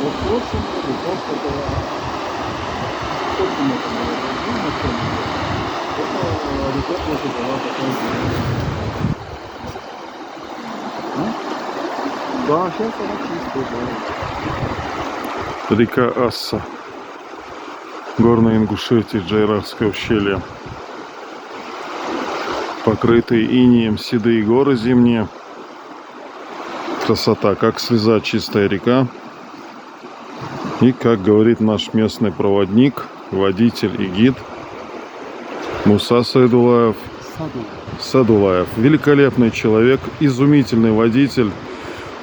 Вот в прошлом году просто была, очень это было, это река тоже была такая. Да, сейчас она чистая, да. Река Асса. Горная Ингушетия, Джайрахское ущелье. Покрытые инеем седые горы зимние. Красота, как слеза, чистая река. И, как говорит наш местный проводник, водитель и гид Муса Сайдулаев. Садулаев. Великолепный человек, изумительный водитель,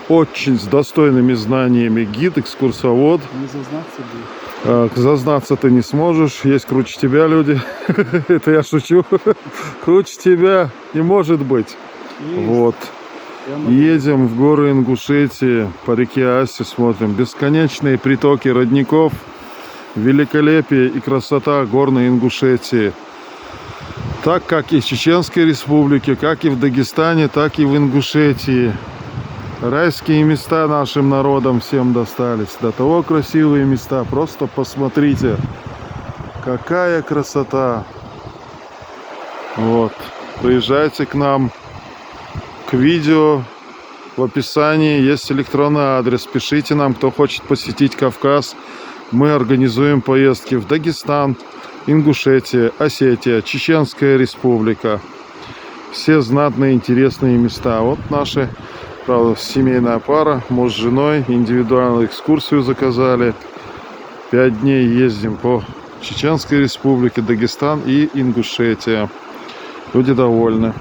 очень с достойными знаниями гид, экскурсовод. Не зазнаться бы. Зазнаться ты не сможешь, есть круче тебя люди. Это я шучу. Круче тебя не может быть. Вот. Едем в горы Ингушетии, по реке Ассе смотрим. Бесконечные притоки родников, великолепие и красота горной Ингушетии. Так как и в Чеченской Республике, как и в Дагестане, так и в Ингушетии. Райские места нашим народам всем достались. До того красивые места. Просто посмотрите, какая красота. Вот. Приезжайте к нам. К видео в описании есть электронный адрес. Пишите нам, кто хочет посетить Кавказ. Мы организуем поездки в Дагестан, Ингушетия, Осетия, Чеченская Республика. Все знатные интересные места. Вот наши, правда, семейная пара, муж с женой, индивидуальную экскурсию заказали. 5 дней ездим по Чеченской Республике, Дагестан и Ингушетия. Люди довольны.